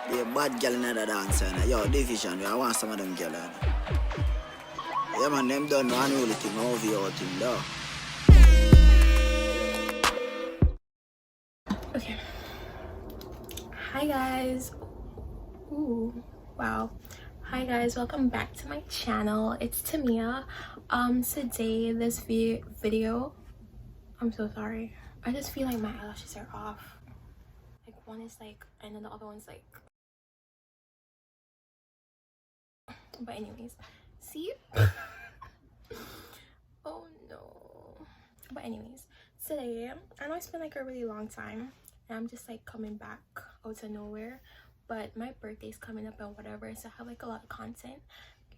Be a bad girl in the dance, and yo, division, I want some of them girls. Yeah, man, them don't know any thing over your thing, though. Okay. Hi guys. Ooh, wow. Hi guys, welcome back to my channel. It's Tamia. Today this video, I'm so sorry. I just feel like my eyelashes are off. Like one is like, and then the other one's like. But anyways, see? Oh no. But anyways, today I know it's been like a really long time and I'm just like coming back out of nowhere, but my birthday's coming up and whatever, so I have like a lot of content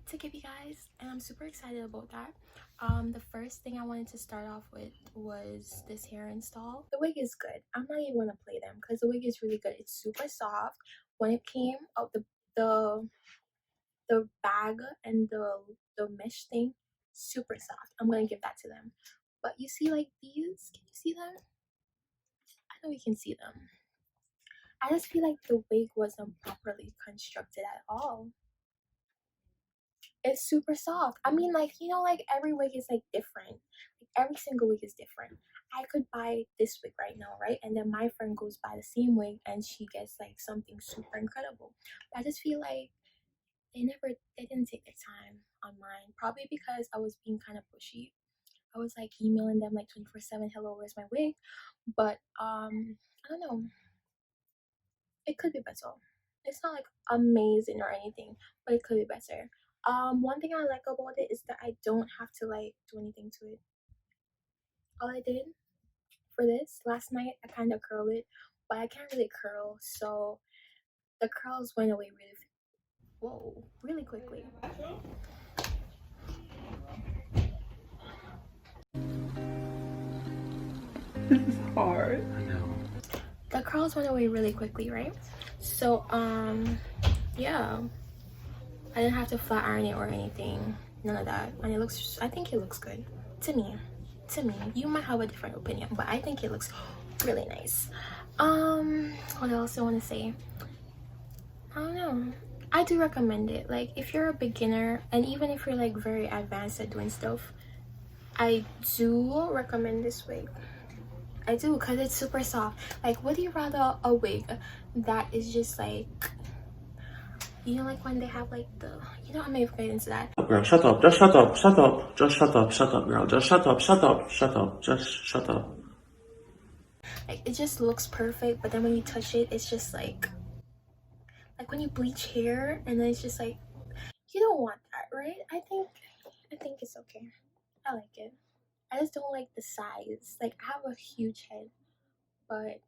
to give you guys and I'm super excited about that. The first thing I wanted to start off with was this hair install. The wig is good. I'm not even gonna play them because the wig is really good. It's super soft. When it came out, the bag and the mesh thing, super soft. I'm gonna give that to them. But you see like these, can you see them? I know you can see them. I just feel like the wig wasn't properly constructed at all. It's super soft. I mean, like, you know, like every wig is like different. Like every single wig is different. I could buy this wig right now, right? And then my friend goes buy the same wig and she gets like something super incredible. But I just feel like they didn't take the time on mine, probably because I was being kind of pushy. I was like emailing them like 24/7, hello, where's my wig? But I don't know, it could be better. It's not like amazing or anything, but it could be better. One thing I like about it is that I don't have to like do anything to it. All I did for this last night, I kind of curled it, but I can't really curl, so the curls went away really quickly. This is hard. I know. The curls went away really quickly, right? So yeah, I didn't have to flat iron it or anything, none of that, and I think it looks good to me. You might have a different opinion, but I think it looks really nice. What else do I want to say? I don't know, I do recommend it. Like if you're a beginner and even if you're like very advanced at doing stuff, I do recommend this wig. I do, because it's super soft. Like, would you rather a wig that is just like, you know, like when they have like the, you know, I'm not even getting into that. Girl, shut up. Just shut up. Shut up. Just shut up. Shut up, girl. Just shut up. Shut up. Shut up. Just shut up. Like, it just looks perfect, but then when you touch it, it's just like when you bleach hair and then it's just like, you don't want that, right? I think it's okay. I like it. I just don't like the size. Like, I have a huge head, but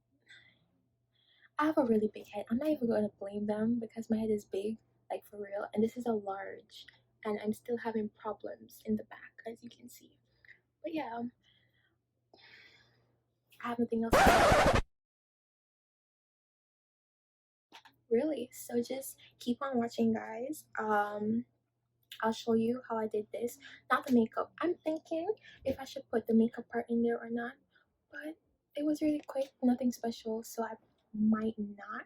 I have a really big head. I'm not even going to blame them because my head is big, like for real. And this is a large, and I'm still having problems in the back, as you can see. But yeah, I have nothing else to say. Really. So just keep on watching, guys. I'll show you how I did this. Not the makeup. I'm thinking if I should put the makeup part in there or not, but it was really quick, nothing special, so I might not.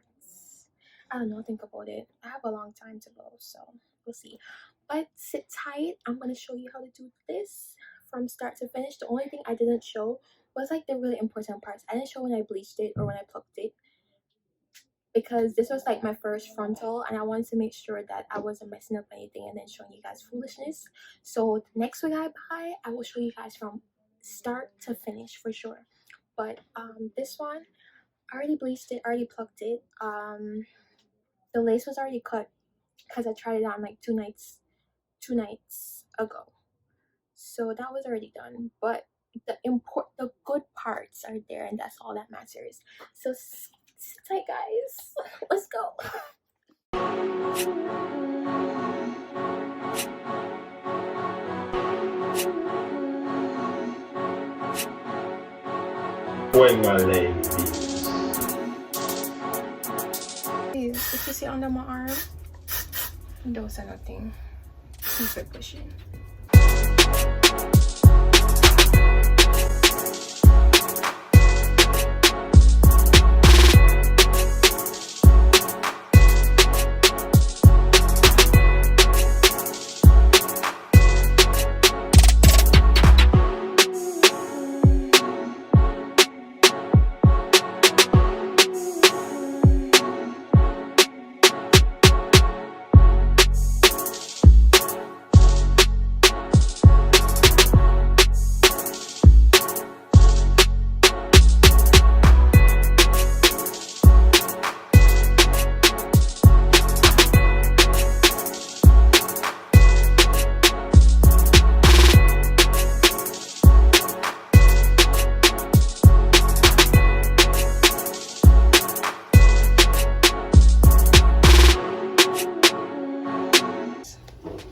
I don't know, think about it. I have a long time to go, so we'll see. But sit tight. I'm gonna show you how to do this from start to finish. The only thing I didn't show was like the really important parts. I didn't show when I bleached it or when I plucked it, because this was like my first frontal and I wanted to make sure that I wasn't messing up anything and then showing you guys foolishness. So the next wig I buy, I will show you guys from start to finish for sure. But this one, I already bleached it, already plucked it. The lace was already cut because I tried it on like two nights ago, so that was already done. But the good parts are there, and that's all that matters. So sit tight, guys. Let's go. When my lady. If you see under my arm, don't say nothing. Keep it pushing.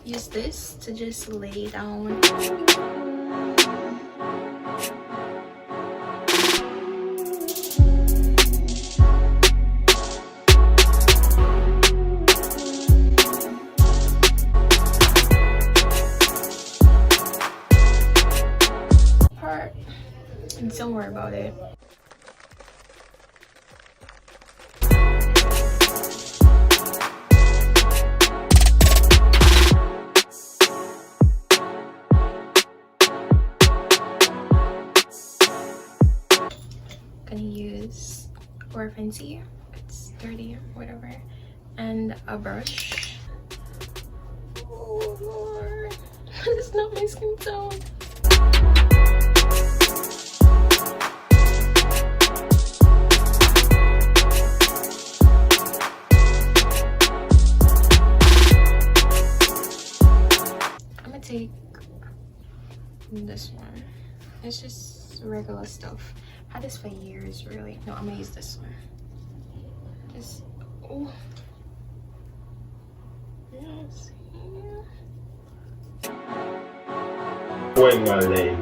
use this to just lay down. Part, don't worry about it. Gonna use or fancy, it's dirty, whatever, and a brush. Oh Lord, this is not my skin tone. I'm gonna take this one. It's just regular stuff. Had this for years, really. No, I'm gonna use this one. Just, oh. Yes. When my lady.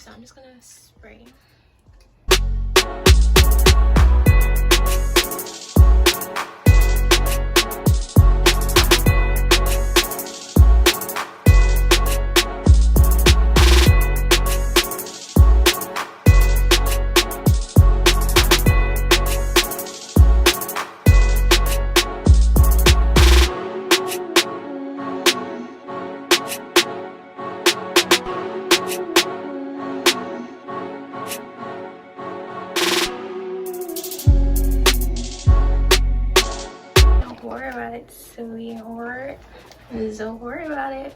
I'm just gonna spray. Don't worry about it, sweetheart. Don't worry about it.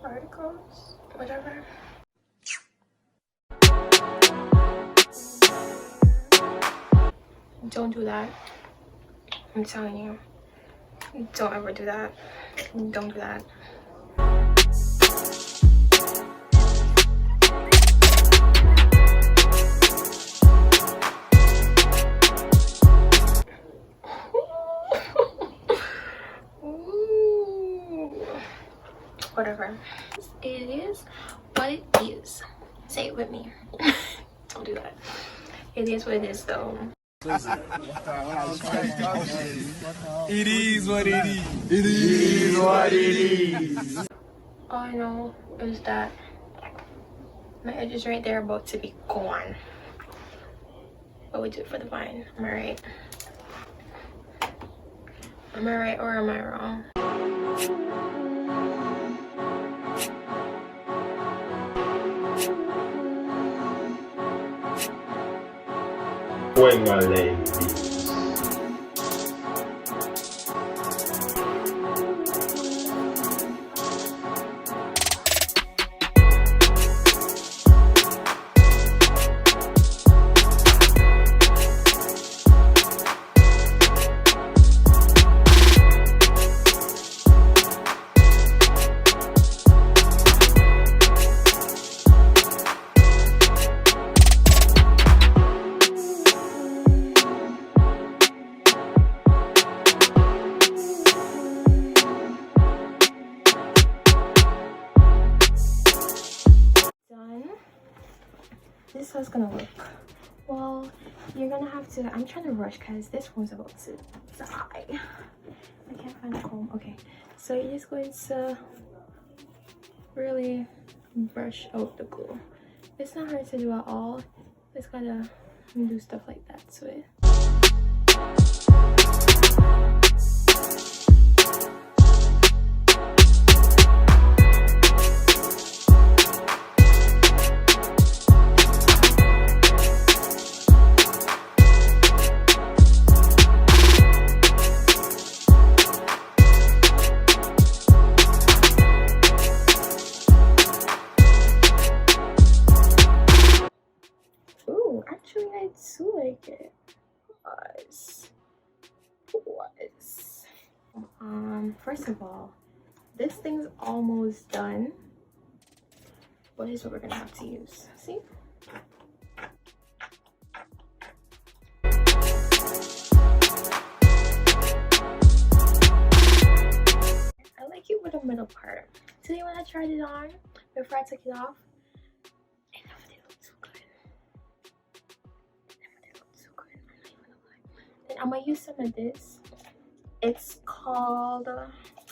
Particles, whatever. Don't do that. I'm telling you. Don't ever do that. Don't do that. Ooh. Whatever. It is what it is. Say it with me. Don't do that. It is what it is, though. It is what it is. It is what it is. All I know is that my edge is right there about to be gone. But we do it for the vine. Am I right? Am I right or am I wrong? When my lady. This is how it's gonna look. Well, you're gonna have to, I'm trying to rush because this one's about to die. I can't find a comb. Okay, so you're just going to really brush out the glue. It's not hard to do at all. Just gotta do stuff like that to it. Actually, I do like it. First of all, this thing's almost done, but here's what we're gonna have to use. See? I like it with the middle part. Today when I tried it on, before I took it off, I'm gonna use some of this. It's called,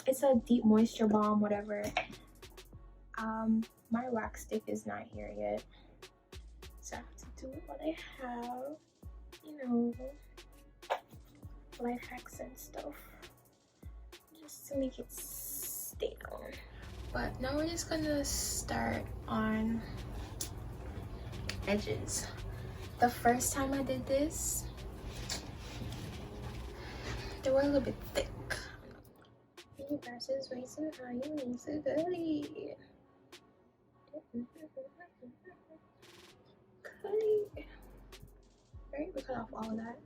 it's a deep moisture balm, whatever. My wax stick is not here yet, so I have to do what I have, you know, life hacks and stuff, just to make it stay on. But now we're just gonna start on edges. The first time I did this, they were a little bit thick. Your brush is way too high, you need to goody. Goody. Right, we cut off all of that.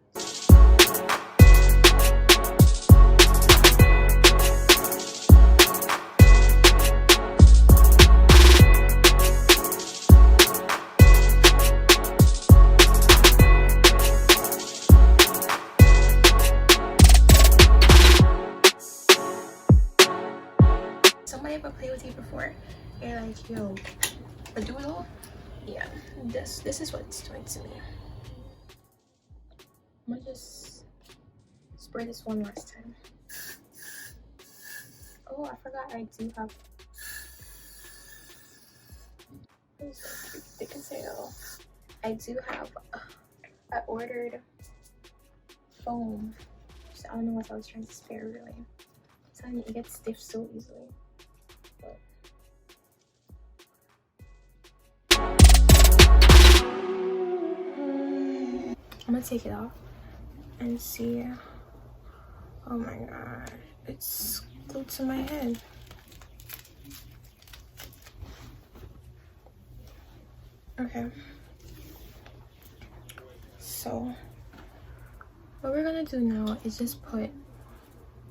Somebody ever played with you before? You're like, yo, a doodle? Yeah, this is what it's doing to me. I'm gonna just spray this one last time. Oh, I forgot I do have. It's thick as hell. I do have. I ordered foam. So I don't know what I was trying to spare really. I'm telling you, it gets stiff so easily. I'm gonna take it off and see. Oh my god, it's glued to my head. Okay, so what we're gonna do now is just put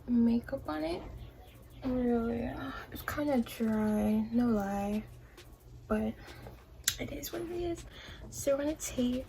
makeup on it. Really, it's kind of dry, no lie, but it is what it is. So we're gonna take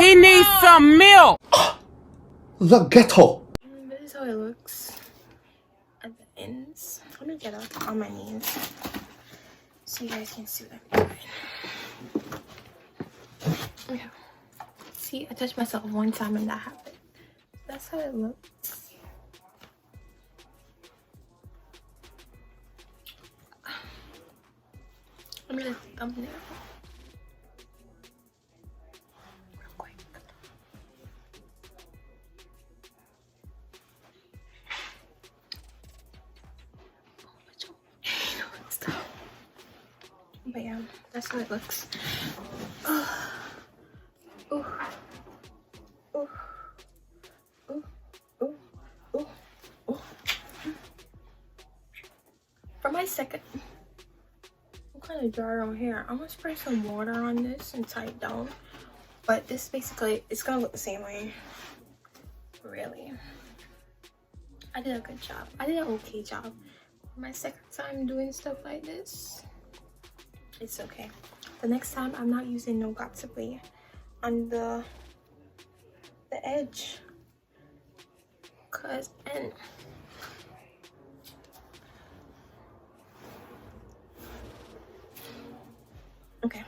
He needs some milk. The ghetto. this is how it looks at the ends. Let me get up on my knees so you guys can see what I'm doing. Okay. See, I touched myself one time and that happened. That's how it looks. Let me lift the thumbnail real quick. But yeah, that's how it looks. Ooh. Ooh. Ooh. Ooh. Ooh. Ooh. For my second, I'm kind of dry on here. I'm gonna spray some water on this and tie it down. But this basically, it's gonna look the same way. Really. I did a good job. I did an okay job. For my second time doing stuff like this, it's okay. The next time, I'm not using no Got2Play on the edge. And okay,